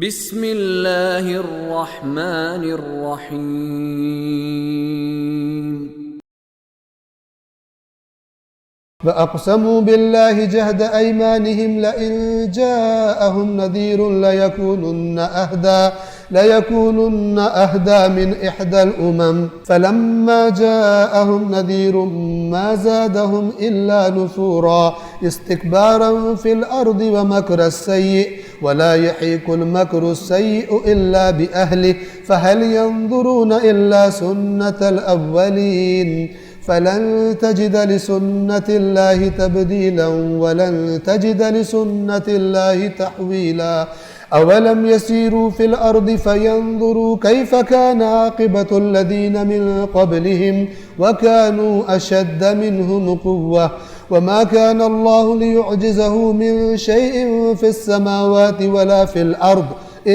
بسم اللہ الرحمن الرحیم وَأَقْسَمُوا بِاللَّهِ جَهْدَ أَيْمَانِهِمْ لَئِن جَاءَهُمْ نَذِيرٌ لَيَكُونُنَّ أَهْدَى مِنْ إِحْدَى الْأُمَمِ فَلَمَّا جَاءَهُمْ نَذِيرٌ مَا زَادَهُمْ إِلَّا نُفُورًا اسْتِكْبَارًا فِي الْأَرْضِ وَمَكْرَ السَّيِّئِ وَلَا يَحِيقُ الْمَكْرُ السَّيِّئُ إِلَّا بِأَهْلِهِ فَهَلْ يَنظُرُونَ إِلَّا سُنَّةَ الْأَوَّلِينَ فَلَن تَجِدَ لِسُنَّةِ اللَّهِ تَبْدِيلًا وَلَن تَجِدَ لِسُنَّةِ اللَّهِ تَحْوِيلًا أَوَلَمْ يَسِيرُوا فِي الْأَرْضِ فَيَنظُرُوا كَيْفَ كَانَ عَاقِبَةُ الَّذِينَ مِن قَبْلِهِمْ وَكَانُوا أَشَدَّ مِنْهُمْ قُوَّةً وَمَا كَانَ اللَّهُ لِيُعْجِزَهُ مِن شَيْءٍ فِي السَّمَاوَاتِ وَلَا فِي الْأَرْضِ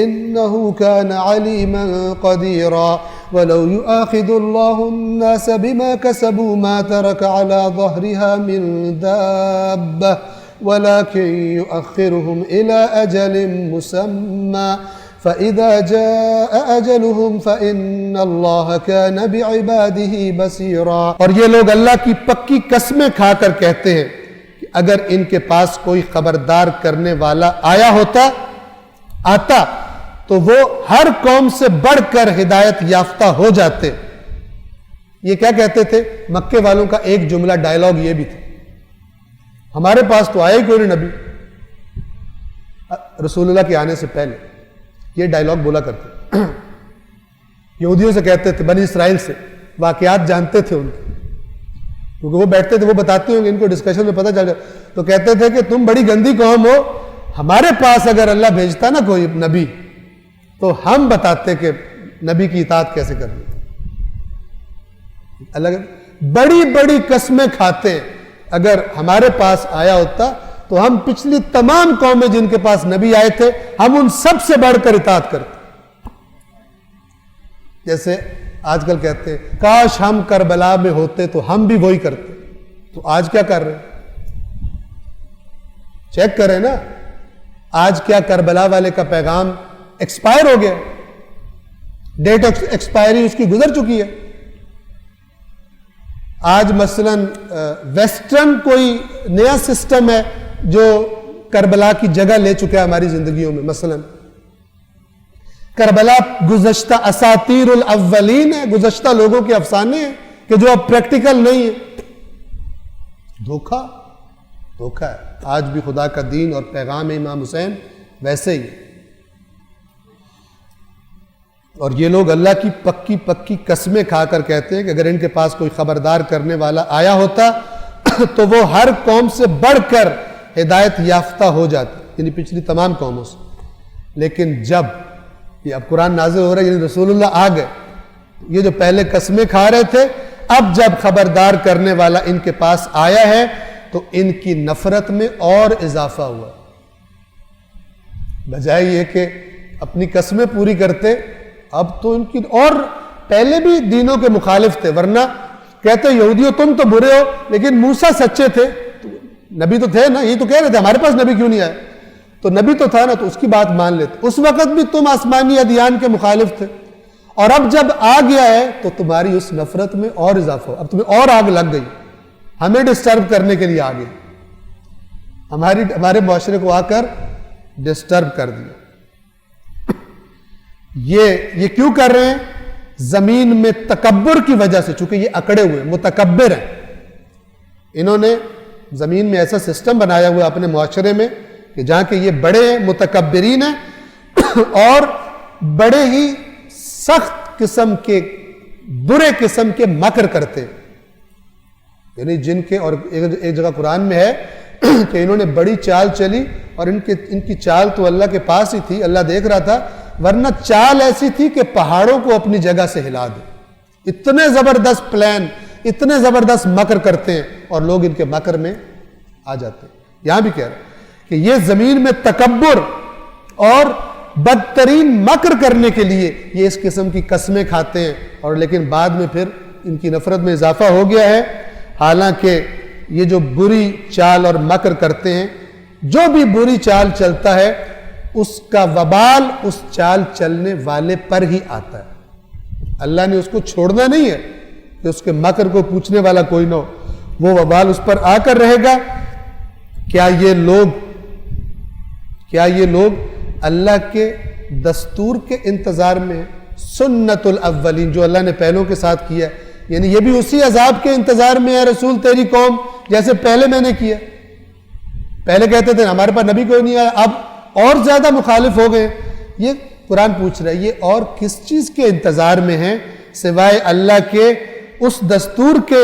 إِنَّهُ كَانَ عَلِيمًا قَدِيرًا وَلَوْ يُؤَاخِذُ اللَّهُ النَّاسَ بِمَا كَسَبُوا مَا تَرَكَ عَلَى ظَهْرِهَا مِن دَابَّةٍ وَلَكِن يُؤَخِّرُهُمْ إِلَى أَجَلٍ مُّسَمًّى فَإِذَا جَاءَ أَجَلُهُمْ فَإِنَّ اللَّهَ كَانَ بِعِبَادِهِ بَصِيرًا۔ اور یہ لوگ اللہ کی پکی قسمیں کھا کر کہتے ہیں کہ اگر ان کے پاس کوئی خبردار کرنے والا آتا تو وہ ہر قوم سے بڑھ کر ہدایت یافتہ ہو جاتے۔ یہ کیا کہتے تھے؟ مکے والوں کا ایک جملہ ڈائلاگ یہ بھی تھا، ہمارے پاس تو آیا ہی کوئی نبی رسول اللہ کے آنے سے پہلے۔ یہ ڈائلاگ بولا کرتے یہودیوں سے کہتے تھے، بنی اسرائیل سے واقعات جانتے تھے ان کے، کیونکہ وہ بیٹھتے تھے، وہ بتاتے ہوں گے، ان کو ڈسکشن میں پتہ چل جائے، تو کہتے تھے کہ تم بڑی گندی قوم ہو، ہمارے پاس اگر اللہ بھیجتا نا کوئی نبی تو ہم بتاتے کہ نبی کی اطاعت کیسے کرنی۔ اللہ بڑی بڑی قسمیں کھاتے ہیں، اگر ہمارے پاس آیا ہوتا تو ہم پچھلی تمام قومیں جن کے پاس نبی آئے تھے ہم ان سب سے بڑھ کر اطاعت کرتے۔ جیسے آج کل کہتے ہیں کاش ہم کربلا میں ہوتے تو ہم بھی وہی کرتے، تو آج کیا کر رہے ہیں؟ چیک کریں نا، آج کیا کربلا والے کا پیغام ایکسپائر ہو گیا، ڈیٹ ایکسپائری اس کی گزر چکی ہے۔ آج مثلا ویسٹرن کوئی نیا سسٹم ہے جو کربلا کی جگہ لے چکا ہے ہماری زندگیوں میں۔ مثلا کربلا گزشتہ اساطیر الاولین ہے، گزشتہ لوگوں کے افسانے ہیں کہ جو اب پریکٹیکل نہیں ہے۔ دھوکہ ہے۔ آج بھی خدا کا دین اور پیغام امام حسین ویسے ہی ہے۔ اور یہ لوگ اللہ کی پکی قسمیں کھا کر کہتے ہیں کہ اگر ان کے پاس کوئی خبردار کرنے والا آیا ہوتا تو وہ ہر قوم سے بڑھ کر ہدایت یافتہ ہو جاتی، یعنی پچھلی تمام قوموں سے۔ لیکن جب یہ اب قرآن نازل ہو رہا ہے، یعنی رسول اللہ آ گئے، یہ جو پہلے قسمیں کھا رہے تھے، اب جب خبردار کرنے والا ان کے پاس آیا ہے تو ان کی نفرت میں اور اضافہ ہوا، بجائے یہ کہ اپنی قسمیں پوری کرتے، اب تو ان کی، اور پہلے بھی دینوں کے مخالف تھے، ورنہ کہتے یہودیوں تم تو برے ہو لیکن موسیٰ سچے تھے، نبی تو تھے نا، یہ تو کہہ رہے تھے ہمارے پاس نبی کیوں نہیں آئے، تو نبی تو تھا نا، تو اس کی بات مان لیتے۔ اس وقت بھی تم آسمانی ادیان کے مخالف تھے، اور اب جب آ گیا ہے تو تمہاری اس نفرت میں اور اضافہ ہو، اب تمہیں اور آگ لگ گئی، ہمیں ڈسٹرب کرنے کے لیے آ گئی، ہمارے معاشرے کو آ کر ڈسٹرب کر دیا۔ یہ کیوں کر رہے ہیں؟ زمین میں تکبر کی وجہ سے، چونکہ یہ اکڑے ہوئے متکبر ہیں، انہوں نے زمین میں ایسا سسٹم بنایا ہوا اپنے معاشرے میں کہ جہاں کہ یہ بڑے متکبرین ہیں اور بڑے ہی سخت قسم کے، برے قسم کے مکر کرتے ہیں، یعنی جن کے، اور ایک جگہ قرآن میں ہے کہ انہوں نے بڑی چال چلی، اور ان کی چال تو اللہ کے پاس ہی تھی، اللہ دیکھ رہا تھا، ورنہ چال ایسی تھی کہ پہاڑوں کو اپنی جگہ سے ہلا دے۔ اتنے زبردست پلان، اتنے زبردست مکر کرتے ہیں، اور لوگ ان کے مکر میں آ جاتے ہیں۔ یہاں بھی کہہ رہے ہیں کہ یہ زمین میں تکبر اور بدترین مکر کرنے کے لیے یہ اس قسم کی قسمیں کھاتے ہیں، اور لیکن بعد میں پھر ان کی نفرت میں اضافہ ہو گیا ہے۔ حالانکہ یہ جو بری چال اور مکر کرتے ہیں، جو بھی بری چال چلتا ہے اس کا وبال اس چال چلنے والے پر ہی آتا ہے۔ اللہ نے اس کو چھوڑنا نہیں ہے کہ اس کے مکر کو پوچھنے والا کوئی نہ ہو، وہ وبال اس پر آ کر رہے گا۔ کیا یہ لوگ اللہ کے دستور کے انتظار میں ہیں؟ سنت الاولین، جو اللہ نے پہلوں کے ساتھ کیا ہے، یعنی یہ بھی اسی عذاب کے انتظار میں ہے رسول تیری قوم، جیسے پہلے میں نے کیا۔ پہلے کہتے تھے ہمارے پاس نبی کوئی نہیں آیا، اب اور زیادہ مخالف ہو گئے۔ یہ قرآن پوچھ رہا ہے یہ اور کس چیز کے انتظار میں ہیں سوائے اللہ کے اس دستور کے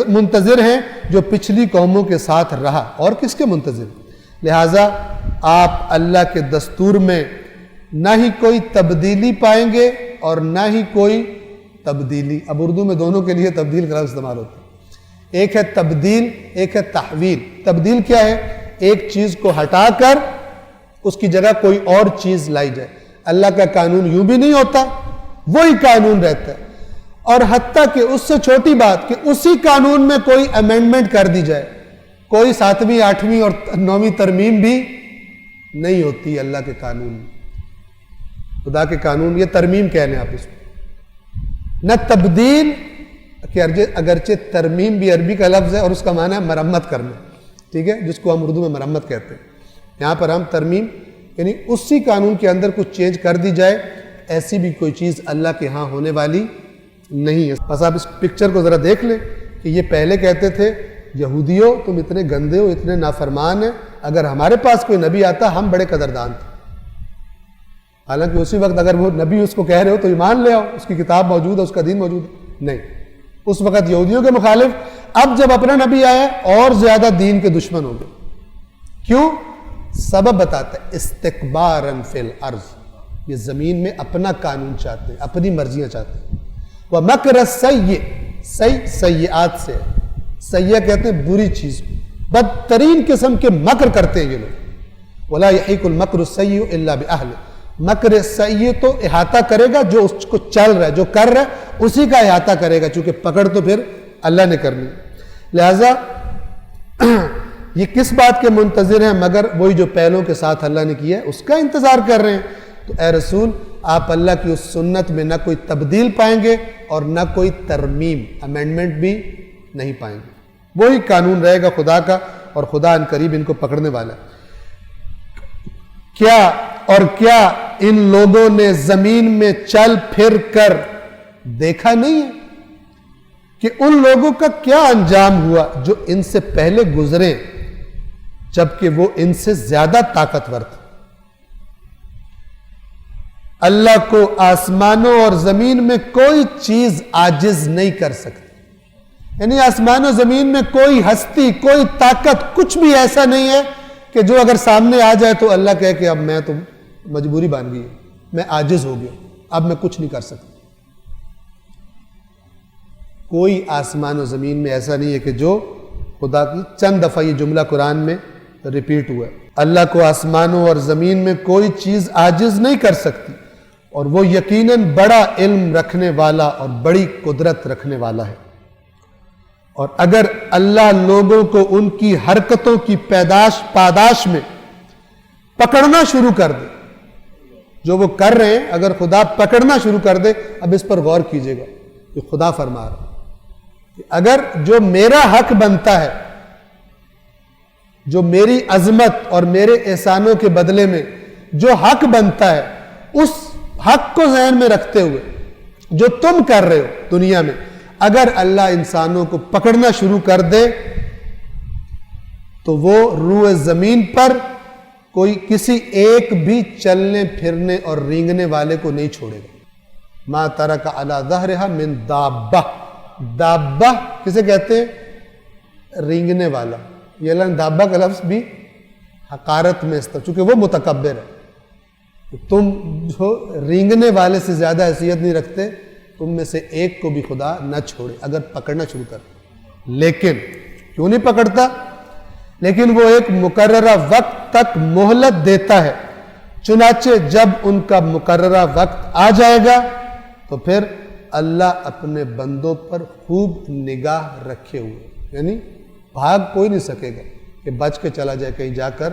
منتظر ہیں جو پچھلی قوموں کے ساتھ رہا، اور کس کے منتظر؟ لہٰذا آپ اللہ کے دستور میں نہ ہی کوئی تبدیلی پائیں گے اور نہ ہی کوئی تبدیلی۔ اب اردو میں دونوں کے لیے تبدیل کا لفظ استعمال ہوتا ہے، ایک ہے تبدیل، ایک ہے تحویل۔ تبدیل کیا ہے؟ ایک چیز کو ہٹا کر اس کی جگہ کوئی اور چیز لائی جائے۔ اللہ کا قانون یوں بھی نہیں ہوتا، وہی قانون رہتا ہے، اور حتیٰ کہ اس سے چھوٹی بات کہ اسی قانون میں کوئی امینڈمنٹ کر دی جائے، کوئی 7ویں 8ویں اور 9ویں ترمیم بھی نہیں ہوتی اللہ کے قانون میں۔ خدا کے قانون، یہ ترمیم کہہ لیں آپ اس کو، نہ تبدیل، کہ اگرچہ ترمیم بھی عربی کا لفظ ہے اور اس کا معنی ہے مرمت کرنا، ٹھیک ہے، جس کو ہم اردو میں مرمت کہتے ہیں۔ یہاں پر ہم ترمیم یعنی اسی قانون کے اندر کچھ چینج کر دی جائے، ایسی بھی کوئی چیز اللہ کے ہاں ہونے والی نہیں ہے۔ بس آپ اس پکچر کو ذرا دیکھ لیں کہ یہ پہلے کہتے تھے یہودیوں تم اتنے گندے ہو، اتنے نافرمان ہیں، اگر ہمارے پاس کوئی نبی آتا ہم بڑے قدردان تھے۔ حالانکہ اسی وقت اگر وہ نبی اس کو کہہ رہے ہو تو ایمان لے آؤ، اس کی کتاب موجود ہے، اس کا دین موجود ہے۔ نہیں، اس وقت یہودیوں کے مخالف، اب جب اپنا نبی آیا اور زیادہ دین کے دشمن ہو گئے۔ کیوں؟ سبب بتاتا ہے، استکباراً فی الارض، یہ زمین میں اپنا قانون چاہتے ہیں، اپنی مرضیاں چاہتے ہیں۔ وَمَكْرَ السَّيِّئِ، سیئات سے، سیئہ کہتے ہیں بری چیز، بدترین قسم کے مکر کرتے ہیں یہ لوگ۔ وَلَا يَحِيقُ الْمَكْرُ السَّيِّئُ إِلَّا بِأَهْلِهِ، مکر سیئ تو احاطہ کرے گا جو اس کو چل رہا ہے، جو کر رہا ہے اسی کا احاطہ کرے گا، چونکہ پکڑ تو پھر اللہ نے کرنی۔ لہذا یہ کس بات کے منتظر ہیں مگر وہی جو پہلوں کے ساتھ اللہ نے کیا ہے اس کا انتظار کر رہے ہیں۔ تو اے رسول آپ اللہ کی اس سنت میں نہ کوئی تبدیل پائیں گے اور نہ کوئی ترمیم، امینڈمنٹ بھی نہیں پائیں گے، وہی قانون رہے گا خدا کا، اور خدا ان قریب ان کو پکڑنے والا ہے۔ کیا ان لوگوں نے زمین میں چل پھر کر دیکھا نہیں ہے کہ ان لوگوں کا کیا انجام ہوا جو ان سے پہلے گزرے جبکہ وہ ان سے زیادہ طاقتور تھے۔ اللہ کو آسمانوں اور زمین میں کوئی چیز عاجز نہیں کر سکتی، یعنی آسمان و زمین میں کوئی ہستی، کوئی طاقت، کچھ بھی ایسا نہیں ہے کہ جو اگر سامنے آ جائے تو اللہ کہے کہ اب میں تو مجبوری بن گئی، میں عاجز ہو گیا، اب میں کچھ نہیں کر سکتا۔ کوئی آسمان و زمین میں ایسا نہیں ہے کہ جو خدا کی، چند دفعہ یہ جملہ قرآن میں ریپیٹ ہوا ہے، اللہ کو آسمانوں اور زمین میں کوئی چیز عاجز نہیں کر سکتی، اور وہ یقیناً بڑا علم رکھنے والا اور بڑی قدرت رکھنے والا ہے۔ اور اگر اللہ لوگوں کو ان کی حرکتوں کی پاداش میں پکڑنا شروع کر دے، جو وہ کر رہے ہیں اگر خدا پکڑنا شروع کر دے، اب اس پر غور کیجئے گا کہ خدا فرما رہا کہ اگر جو میرا حق بنتا ہے، جو میری عظمت اور میرے احسانوں کے بدلے میں جو حق بنتا ہے، اس حق کو ذہن میں رکھتے ہوئے جو تم کر رہے ہو دنیا میں، اگر اللہ انسانوں کو پکڑنا شروع کر دے تو وہ روح زمین پر کوئی کسی ایک بھی چلنے پھرنے اور رینگنے والے کو نہیں چھوڑے گا۔ ما ترک علی ظہرہا من دابہ، دابہ کسے کہتے ہیں؟ رینگنے والا۔ یہ اللہ نے دابہ کا لفظ بھی حقارت میں استعمال، چونکہ وہ متکبر ہے، تم جو رینگنے والے سے زیادہ حیثیت نہیں رکھتے، تم میں سے ایک کو بھی خدا نہ چھوڑے اگر پکڑنا شروع کر۔ لیکن کیوں نہیں پکڑتا؟ لیکن وہ ایک مقررہ وقت تک مہلت دیتا ہے، چنانچہ جب ان کا مقررہ وقت آ جائے گا تو پھر اللہ اپنے بندوں پر خوب نگاہ رکھے ہوئے، یعنی بھاگ کوئی نہیں سکے گا کہ بچ کے چلا جائے کہیں جا کر